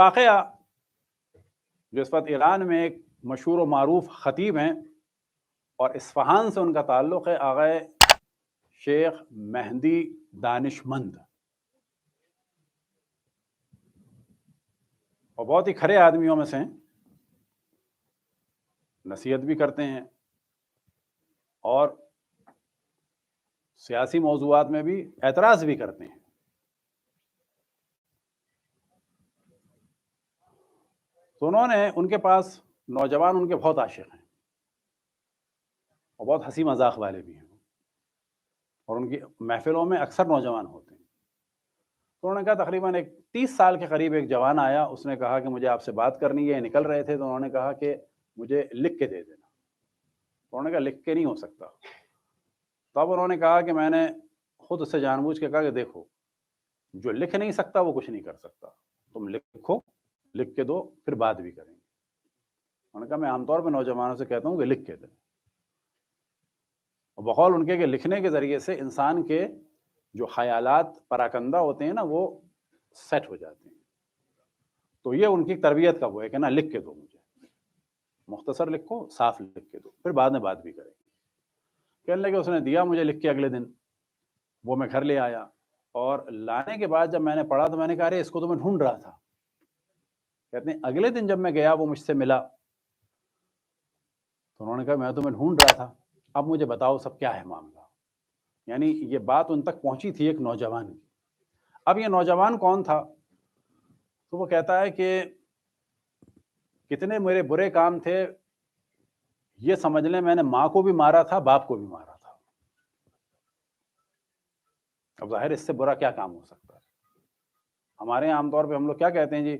واقعہ جو اس وقت ایران میں ایک مشہور و معروف خطیب ہیں اور اصفہان سے ان کا تعلق ہے، آغا شیخ مہدی دانشمند، اور بہت ہی کھرے آدمیوں میں سے ہیں، نصیحت بھی کرتے ہیں اور سیاسی موضوعات میں بھی اعتراض بھی کرتے ہیں۔ تو انہوں نے ان کے پاس نوجوان ان کے بہت عاشق ہیں اور بہت ہنسی مذاق والے بھی ہیں، اور ان کی محفلوں میں اکثر نوجوان ہوتے ہیں۔ تو انہوں نے کہا تقریباً ایک 30 سال کے قریب ایک جوان آیا، اس نے کہا کہ مجھے آپ سے بات کرنی ہے، نکل رہے تھے تو انہوں نے کہا کہ مجھے لکھ کے دے دینا۔ تو انہوں نے کہا لکھ کے نہیں ہو سکتا۔ تب انہوں نے کہا کہ میں نے خود اس سے جان بوجھ کے کہا کہ دیکھو، جو لکھ نہیں سکتا وہ کچھ نہیں کر سکتا، تم لکھو، لکھ کے دو، پھر بات بھی کریں گے۔ انہوں نے کہا میں عام طور پہ نوجوانوں سے کہتا ہوں کہ لکھ کے دیں، اور بقول ان کے کہ لکھنے کے ذریعے سے انسان کے جو خیالات پراکندہ ہوتے ہیں نا وہ سیٹ ہو جاتے ہیں۔ تو یہ ان کی تربیت کا وہ ہے کہ نا لکھ کے دو، مجھے مختصر لکھو، صاف لکھ کے دو، پھر بعد میں بات بھی کریں گے۔ کہنے لگے اس نے دیا مجھے لکھ کے، اگلے دن وہ میں گھر لے آیا، اور لانے کے بعد جب میں نے پڑھا تو میں نے کہا ارے اس کو تو میں ڈھونڈ رہا تھا۔ کہتے ہیں اگلے دن جب میں گیا وہ مجھ سے ملا تو انہوں نے کہا میں تمہیں ڈھونڈ رہا تھا، اب مجھے بتاؤ سب کیا ہے معاملہ۔ یعنی یہ بات ان تک پہنچی تھی ایک نوجوان کی۔ اب یہ نوجوان کون تھا؟ تو وہ کہتا ہے کہ کتنے میرے برے کام تھے، یہ سمجھ لیں میں نے ماں کو بھی مارا تھا، باپ کو بھی مارا تھا۔ اب ظاہر اس سے برا کیا کام ہو سکتا ہے؟ ہمارے یہاں عام طور پہ ہم لوگ کیا کہتے ہیں جی،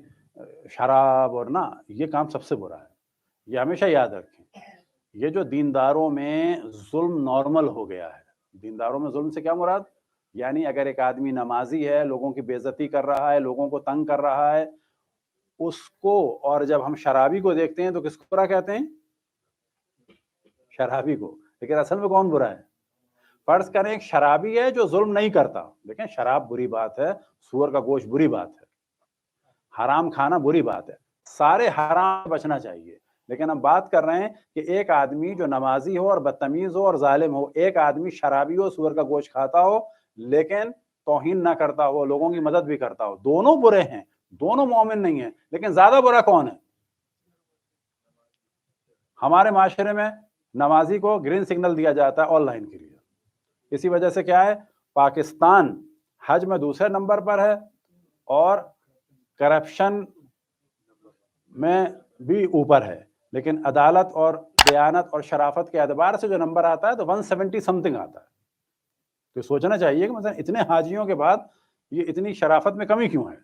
شراب اور نا، یہ کام سب سے برا ہے۔ یہ ہمیشہ یاد رکھیں، یہ جو دینداروں میں ظلم نارمل ہو گیا ہے۔ دینداروں میں ظلم سے کیا مراد؟ یعنی اگر ایک آدمی نمازی ہے، لوگوں کی بے عزتی کر رہا ہے، لوگوں کو تنگ کر رہا ہے، اس کو، اور جب ہم شرابی کو دیکھتے ہیں تو کس کو برا کہتے ہیں؟ شرابی کو۔ لیکن اصل میں کون برا ہے؟ فرض کریں ایک شرابی ہے جو ظلم نہیں کرتا، دیکھیں شراب بری بات ہے، سور کا گوشت بری بات ہے، حرام کھانا بری بات ہے، سارے حرام بچنا چاہیے۔ لیکن ہم بات کر رہے ہیں کہ ایک آدمی جو نمازی ہو اور بدتمیز ہو اور ظالم ہو، ایک آدمی شرابی ہو، سور کا گوشت کھاتا ہو لیکن توہین نہ کرتا ہو، لوگوں کی مدد بھی کرتا ہو، دونوں برے ہیں، دونوں مومن نہیں ہیں۔ لیکن زیادہ برا کون ہے؟ ہمارے معاشرے میں نمازی کو گرین سگنل دیا جاتا ہے آن لائن کے لیے۔ اسی وجہ سے کیا ہے، پاکستان حج میں دوسرے نمبر پر ہے اور کرپشن میں بھی اوپر ہے، لیکن عدالت اور دیانت اور شرافت کے اعتبار سے جو نمبر آتا ہے تو 170 سم تھنگ آتا ہے۔ تو سوچنا چاہیے کہ مثلا اتنے حاجیوں کے بعد یہ اتنی شرافت میں کمی کیوں ہے؟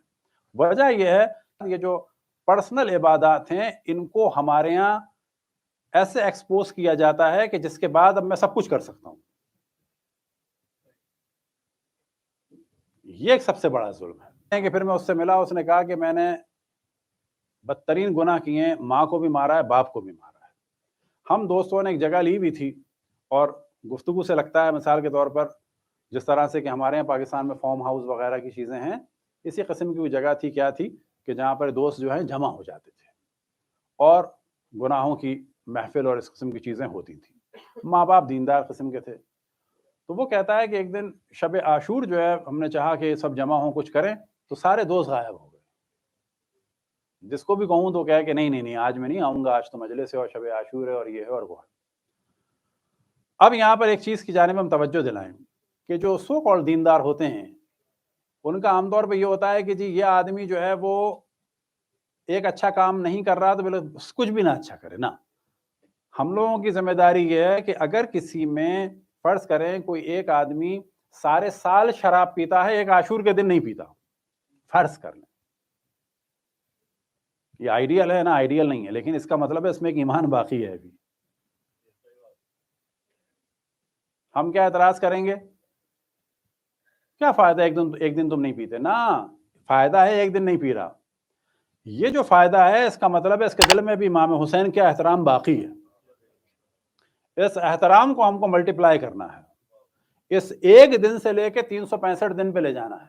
وجہ یہ ہے یہ جو پرسنل عبادات ہیں ان کو ہمارے یہاں ایسے ایکسپوز کیا جاتا ہے کہ جس کے بعد اب میں سب کچھ کر سکتا ہوں۔ یہ ایک سب سے بڑا ظلم ہے کہ پھر میں اس سے ملا، اس نے کہا کہ میں نے بدترین گناہ کیے ہیں، ماں کو بھی مارا ہے، باپ کو بھی مارا ہے۔ ہم دوستوں نے ایک جگہ لی بھی تھی، اور گفتگو سے لگتا ہے مثال کے طور پر جس طرح سے کہ ہمارے یہاں پاکستان میں فارم ہاؤس وغیرہ کی چیزیں ہیں، اسی قسم کی وہ جگہ تھی، کیا تھی کہ جہاں پر دوست جو ہیں جمع ہو جاتے تھے اور گناہوں کی محفل اور اس قسم کی چیزیں ہوتی تھیں۔ ماں باپ دیندار قسم کے تھے۔ تو وہ کہتا ہے کہ ایک دن شب عاشور جو ہے، ہم نے چاہا کہ سب جمع ہوں کچھ کریں، تو سارے دوست غائب ہو گئے۔ جس کو بھی کہوں تو کہے کہ نہیں آج میں نہیں آؤں گا، آج تو مجلس ہے اور شب عاشور ہے اور یہ ہے اور وہ ہے۔ اب یہاں پر ایک چیز کی جانب ہم توجہ دلائیں کہ جو سو کالڈ دیندار ہوتے ہیں ان کا عام طور پہ یہ ہوتا ہے کہ جی یہ آدمی جو ہے وہ ایک اچھا کام نہیں کر رہا تو کچھ بھی نہ اچھا کرے نا۔ ہم لوگوں کی ذمہ داری یہ ہے کہ اگر کسی میں فرض کریں کوئی ایک آدمی سارے سال شراب پیتا ہے، ایک عاشور کے دن نہیں پیتا، فرض کر لیں، یہ آئیڈیل ہے نا، آئیڈیل نہیں ہے، لیکن اس کا مطلب ہے اس میں ایک ایمان باقی ہے ابھی۔ ہم کیا اعتراض کریں گے؟ کیا فائدہ ایک دن تم نہیں پیتے؟ نا، فائدہ ہے ایک دن نہیں پی رہا، یہ جو فائدہ ہے اس کا مطلب ہے اس کے دل میں بھی امام حسین کا احترام باقی ہے۔ اس احترام کو ہم کو ملٹیپلائی کرنا ہے، اس ایک دن سے لے کے 365 دن پہ لے جانا ہے۔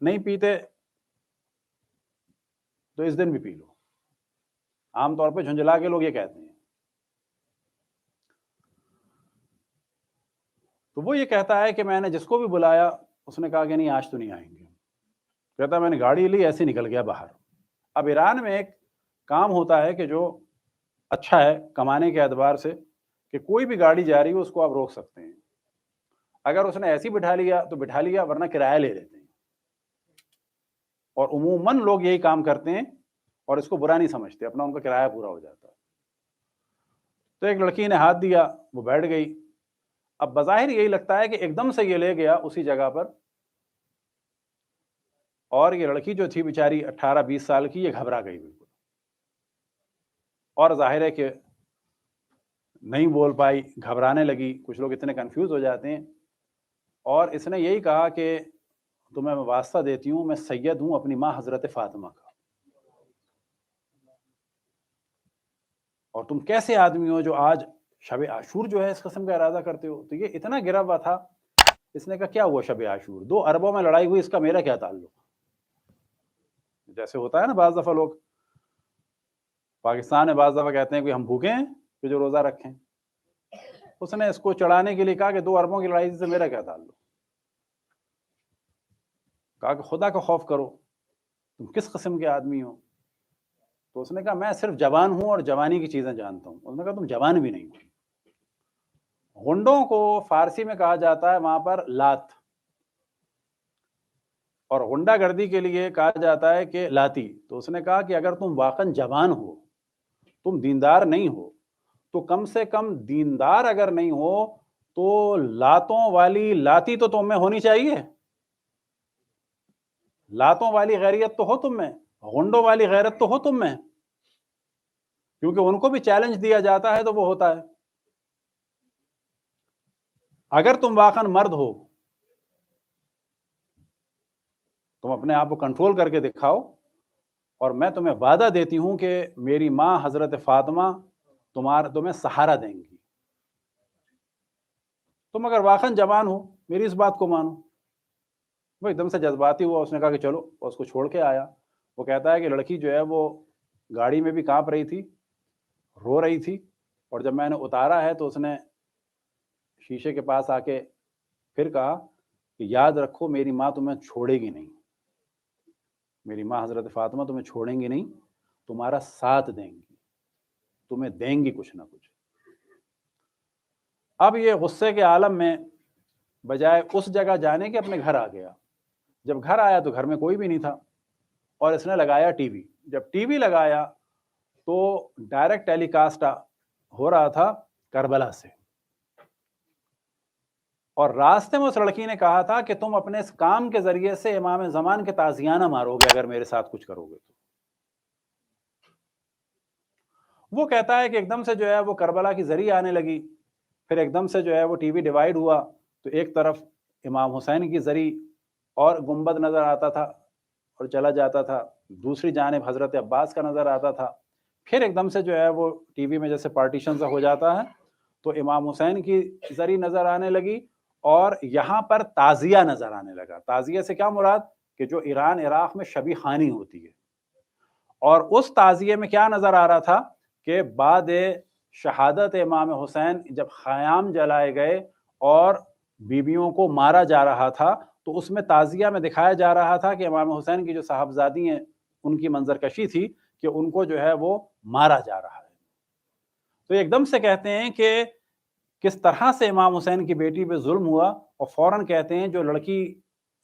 نہیں پیتے تو اس دن بھی پی لو. عام طور پہ جھنجھلا کے لوگ یہ کہتے ہیں. تو وہ یہ کہتا ہے کہ میں نے جس کو بھی بلایا اس نے کہا کہ نہیں آج تو نہیں آئیں گے. کہتا ہے میں نے گاڑی لی, ایسے نکل گیا باہر. اب ایران میں ایک کام ہوتا ہے کہ جو اچھا ہے کمانے کے اعتبار سے, کہ کوئی بھی گاڑی جا رہی ہو اس کو آپ روک سکتے ہیں. اگر اس نے ایسی بٹھا لیا تو بٹھا لیا, ورنہ کرایہ لے لیتے ہیں. اور عموماً لوگ یہی کام کرتے ہیں اور اس کو برا نہیں سمجھتے, اپنا ان کا کرایہ پورا ہو جاتا ہے. تو ایک لڑکی نے ہاتھ دیا, وہ بیٹھ گئی. اب بظاہر یہی لگتا ہے کہ ایک دم سے یہ لے گیا اسی جگہ پر, اور یہ لڑکی جو تھی بیچاری 18-20 سال کی, یہ گھبرا گئی بالکل, اور ظاہر ہے کہ نہیں بول پائی, گھبرانے لگی. کچھ لوگ اتنے کنفیوز ہو جاتے ہیں. اور اس نے یہی کہا کہ تمہیں میں واسطہ دیتی ہوں, میں سید ہوں اپنی ماں حضرت فاطمہ کا, اور تم کیسے آدمی ہو جو آج شب عاشور جو ہے اس قسم کا ارادہ کرتے ہو. تو یہ اتنا گرا ہوا تھا. اس نے کہا کیا ہوا شب عاشور, 2 اربوں میں لڑائی ہوئی, اس کا میرا کیا تعلق. جیسے ہوتا ہے نا بعض دفعہ لوگ پاکستان میں بعض دفعہ کہتے ہیں کہ ہم بھوکے ہیں کہ جو روزہ رکھیں. اس نے اس کو چڑھانے کے لیے کہا کہ 2 اربوں کی لڑائی سے میرا کیا تعلق. کہا کہ خدا کا خوف کرو, تم کس قسم کے آدمی ہو. تو اس نے کہا میں صرف جوان ہوں اور جوانی کی چیزیں جانتا ہوں. اس نے کہا تم جوان بھی نہیں ہو. غنڈوں کو فارسی میں کہا جاتا ہے وہاں پر لات, اور غنڈہ گردی کے لیے کہا جاتا ہے کہ لاتی. تو اس نے کہا کہ اگر تم واقعا جوان ہو, تم دیندار نہیں ہو, تو کم سے کم دیندار اگر نہیں ہو تو لاتوں والی لاتی تو تم میں ہونی چاہیے. لاتوں والی غیرت تو ہو تم میں, غنڈوں والی غیرت تو ہو تم میں, کیونکہ ان کو بھی چیلنج دیا جاتا ہے تو وہ ہوتا ہے. اگر تم واقعا مرد ہو, تم اپنے آپ کو کنٹرول کر کے دکھاؤ, اور میں تمہیں وعدہ دیتی ہوں کہ میری ماں حضرت فاطمہ تمہیں سہارا دیں گی. تم اگر واقعا جوان ہو میری اس بات کو مانو. وہ ایک دم سے جذباتی ہوا, اس نے کہا کہ چلو, اور اس کو چھوڑ کے آیا. وہ کہتا ہے کہ لڑکی جو ہے وہ گاڑی میں بھی کانپ رہی تھی, رو رہی تھی, اور جب میں نے اتارا ہے تو اس نے شیشے کے پاس آ کے پھر کہا کہ یاد رکھو میری ماں تمہیں چھوڑے گی نہیں, میری ماں حضرت فاطمہ تمہیں چھوڑیں گی نہیں, تمہارا ساتھ دیں گی, تمہیں دیں گی کچھ نہ کچھ. اب یہ غصے کے عالم میں بجائے اس جگہ جانے کے اپنے گھر آ گیا. جب گھر آیا تو گھر میں کوئی بھی نہیں تھا, اور اس نے لگایا ٹی وی. جب ٹی وی لگایا تو ڈائریکٹ ٹیلی کاسٹ ہو رہا تھا کربلا سے, اور راستے میں اس لڑکی نے کہا تھا کہ تم اپنے اس کام کے ذریعے سے امام زمان کے تازیانہ مارو گے اگر میرے ساتھ کچھ کرو گے تو. وہ کہتا ہے کہ ایک دم سے جو ہے وہ کربلا کی زری آنے لگی. پھر ایک دم سے جو ہے وہ ٹی وی ڈیوائیڈ ہوا, تو ایک طرف امام حسین کی زری اور گنبد نظر آتا تھا اور چلا جاتا تھا, دوسری جانب حضرت عباس کا نظر آتا تھا. پھر ایک دم سے جو ہے وہ ٹی وی میں جیسے پارٹیشن سا ہو جاتا ہے, تو امام حسین کی زری نظر آنے لگی, اور یہاں پر تعزیہ نظر آنے لگا. تعزیہ سے کیا مراد, کہ جو ایران عراق میں شبی خوانی ہوتی ہے. اور اس تعزیے میں کیا نظر آ رہا تھا کہ بعد شہادت امام حسین جب خیام جلائے گئے اور بیویوں کو مارا جا رہا تھا, تو اس میں تعزیہ میں دکھایا جا رہا تھا کہ امام حسین کی جو صاحبزادی ہیں ان کی منظر کشی تھی کہ ان کو جو ہے وہ مارا جا رہا ہے. تو ایک دم سے کہتے ہیں کہ کس طرح سے امام حسین کی بیٹی پہ ظلم ہوا, اور فوراً کہتے ہیں جو لڑکی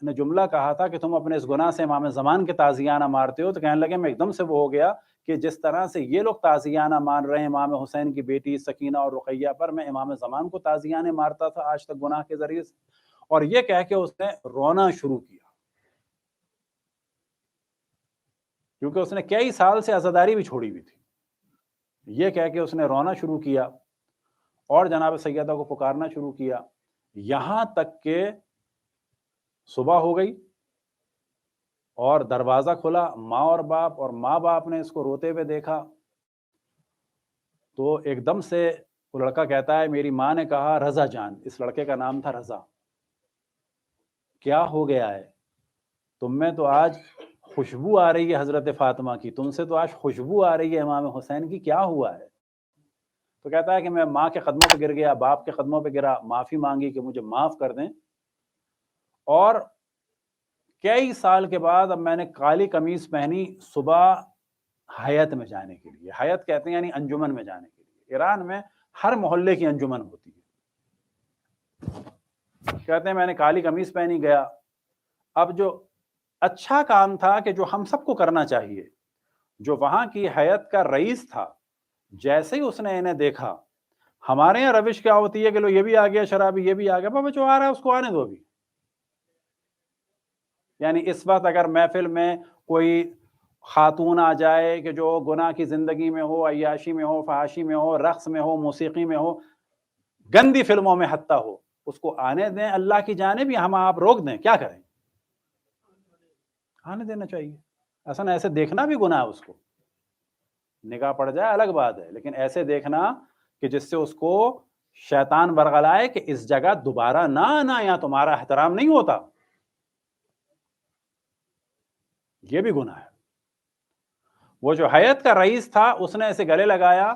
نے جملہ کہا تھا کہ تم اپنے اس گناہ سے امام زمان کے تازیانہ مارتے ہو, تو کہنے لگے میں ایک دم سے وہ ہو گیا کہ جس طرح سے یہ لوگ تازیانہ مان رہے ہیں امام حسین کی بیٹی سکینہ اور رقیہ پر, میں امام زمان کو تازیانہ مارتا تھا آج تک گناہ کے ذریعے سے. اور یہ کہہ کے اس نے رونا شروع کیا, کیونکہ اس نے کئی سال سے عزاداری بھی چھوڑی ہوئی تھی. یہ کہہ کے اس نے رونا شروع کیا اور جناب سیدہ کو پکارنا شروع کیا, یہاں تک کہ صبح ہو گئی اور دروازہ کھلا. ماں اور باپ, اور ماں باپ نے اس کو روتے ہوئے دیکھا, تو ایک دم سے وہ لڑکا کہتا ہے میری ماں نے کہا رضا جان، اس لڑکے کا نام تھا رضا، کیا ہو گیا ہے تم میں تو آج خوشبو آ رہی ہے حضرت فاطمہ کی، تم سے تو آج خوشبو آ رہی ہے امام حسین کی، کیا ہوا ہے؟ تو کہتا ہے کہ میں ماں کے قدموں پہ گر گیا، باپ کے قدموں پہ گرا، معافی مانگی کہ مجھے معاف کر دیں، اور کئی سال کے بعد اب میں نے کالی قمیص پہنی صبح حیات میں جانے کے لیے، حیات کہتے ہیں یعنی انجمن میں جانے کے لیے، ایران میں ہر محلے کی انجمن ہوتی ہے، کہتے ہیں میں نے کالی قمیص پہنی گیا۔ اب جو اچھا کام تھا کہ جو ہم سب کو کرنا چاہیے، جو وہاں کی حیات کا رئیس تھا، جیسے ہی اس نے انہیں دیکھا، ہمارے یہاں روش کیا ہوتی ہے کہ لو یہ بھی آ گیا شرابی، یہ بھی آ گیا، بابا جو آ رہا ہے اس کو آنے دو ابھی۔ یعنی اس وقت اگر محفل میں کوئی خاتون آ جائے کہ جو گناہ کی زندگی میں ہو، عیاشی میں ہو، فحاشی میں ہو، رقص میں ہو، موسیقی میں ہو، گندی فلموں میں حتی ہو، اس کو آنے دیں، اللہ کی جانب، یا ہم آپ روک دیں، کیا کریں؟ آنے دینا چاہیے۔ اصلا ایسے دیکھنا بھی گناہ ہے، اس کو نگاہ پڑ جائے الگ بات ہے، لیکن ایسے دیکھنا کہ جس سے اس کو شیطان برگلائے کہ اس جگہ دوبارہ نہ آنا، یا تمہارا احترام نہیں ہوتا، یہ بھی گناہ ہے۔ وہ جو حیات کا رئیس تھا اس نے اسے گلے لگایا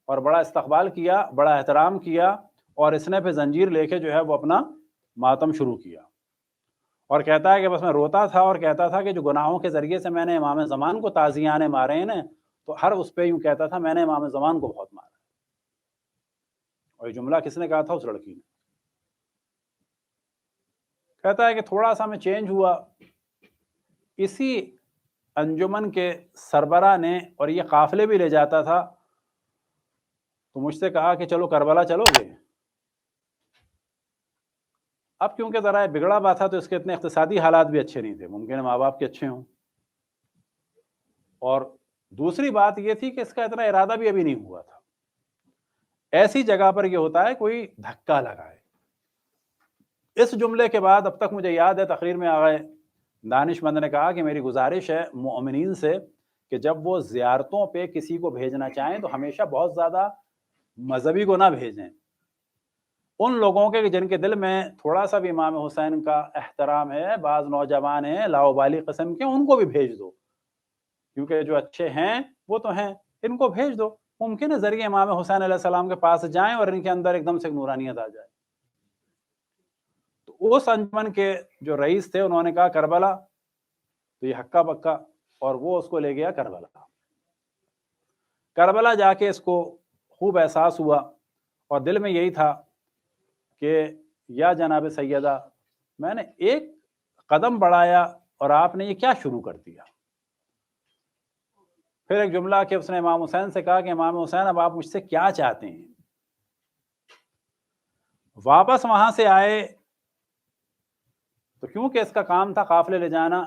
اور بڑا استقبال کیا، بڑا احترام کیا، اور اس نے پہ زنجیر لے کے جو ہے وہ اپنا ماتم شروع کیا، اور کہتا ہے کہ بس میں روتا تھا اور کہتا تھا کہ جو گناہوں کے ذریعے سے میں نے امام زمان کو تازیانے مارے ہیں نا، تو ہر اس پہ یوں کہتا تھا میں نے امام زمان کو بہت مارا۔ اور یہ جملہ کس نے کہا تھا؟ اس لڑکی نے۔ کہتا ہے کہ تھوڑا سا میں چینج ہوا، اسی انجمن کے سربراہ نے، اور یہ قافلے بھی لے جاتا تھا، تو مجھ سے کہا کہ چلو کربلا چلو گے۔ اب کیونکہ ذرا بگڑا ہوا تھا تو اس کے اتنے اقتصادی حالات بھی اچھے نہیں تھے، ممکن ہے ماں باپ کے اچھے ہوں، اور دوسری بات یہ تھی کہ اس کا اتنا ارادہ بھی ابھی نہیں ہوا تھا۔ ایسی جگہ پر یہ ہوتا ہے کوئی دھکا لگائے۔ اس جملے کے بعد اب تک مجھے یاد ہے تقریر میں آگئے دانش مند نے کہا کہ میری گزارش ہے مومنین سے کہ جب وہ زیارتوں پہ کسی کو بھیجنا چاہیں تو ہمیشہ بہت زیادہ مذہبی کو نہ بھیجیں، ان لوگوں کے جن کے دل میں تھوڑا سا بھی امام حسین کا احترام ہے، بعض نوجوان ہیں لاؤبالی قسم کے، ان کو بھی بھیج دو، کیونکہ جو اچھے ہیں وہ تو ہیں، ان کو بھیج دو، ممکن ہے ذریعے امام حسین علیہ السلام کے پاس جائیں اور ان کے اندر ایک دم سے نورانیت آ جائے۔ تو اس انجمن کے جو رئیس تھے انہوں نے کہا کربلا، تو یہ ہکا بکا، اور وہ اس کو لے گیا کربلا۔ کربلا جا کے اس کو خوب احساس ہوا، اور دل میں یہی تھا کہ یا جناب سیدہ، میں نے ایک قدم بڑھایا اور آپ نے یہ کیا شروع کر دیا۔ پھر ایک جملہ کہ اس نے امام حسین سے کہا کہ امام حسین اب آپ مجھ سے کیا چاہتے ہیں؟ واپس وہاں سے آئے تو کیونکہ اس کا کام تھا قافلے لے جانا،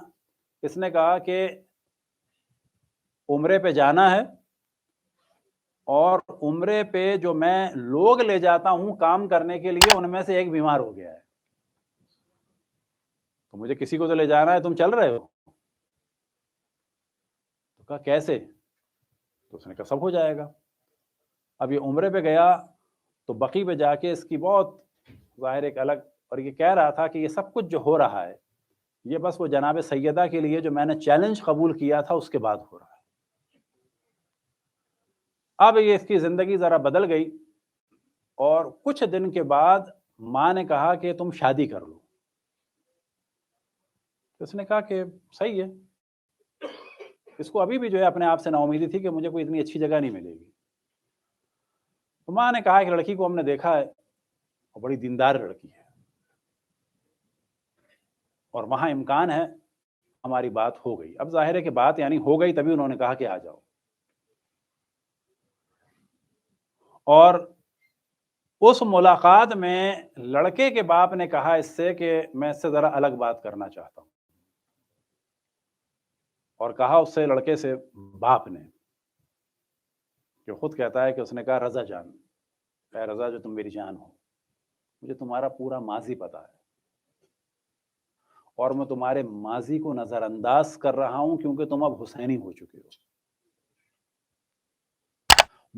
اس نے کہا کہ عمرے پہ جانا ہے، اور عمرے پہ جو میں لوگ لے جاتا ہوں کام کرنے کے لیے ان میں سے ایک بیمار ہو گیا ہے، تو مجھے کسی کو تو لے جانا ہے، تم چل رہے ہو؟ تو کہا کیسے؟ تو اس نے کہا سب ہو جائے گا۔ اب یہ عمرے پہ گیا تو بقی پہ جا کے اس کی بہت ظاہر ایک الگ، اور یہ کہہ رہا تھا کہ یہ سب کچھ جو ہو رہا ہے یہ بس وہ جناب سیدہ کے لیے جو میں نے چیلنج قبول کیا تھا اس کے بعد ہو رہا ہے۔ اب یہ اس کی زندگی ذرا بدل گئی، اور کچھ دن کے بعد ماں نے کہا کہ تم شادی کر لو۔ اس نے کہا کہ صحیح ہے، اس کو ابھی بھی جو ہے اپنے آپ سے نا امیدی تھی کہ مجھے کوئی اتنی اچھی جگہ نہیں ملے گی۔ تو ماں نے کہا کہ لڑکی کو ہم نے دیکھا ہے اور بڑی دیندار لڑکی ہے، اور وہاں امکان ہے ہماری بات ہو گئی۔ اب ظاہر ہے کہ بات یعنی ہو گئی، تبھی انہوں نے کہا کہ آ جاؤ۔ اور اس ملاقات میں لڑکے کے باپ نے کہا اس سے کہ میں اس سے ذرا الگ بات کرنا چاہتا ہوں، اور کہا اس سے لڑکے سے باپ نے، جو خود کہتا ہے کہ اس نے کہا رضا جان، اے رضا جو تم میری جان ہو، مجھے تمہارا پورا ماضی پتا ہے، اور میں تمہارے ماضی کو نظر انداز کر رہا ہوں کیونکہ تم اب حسینی ہو چکے ہو۔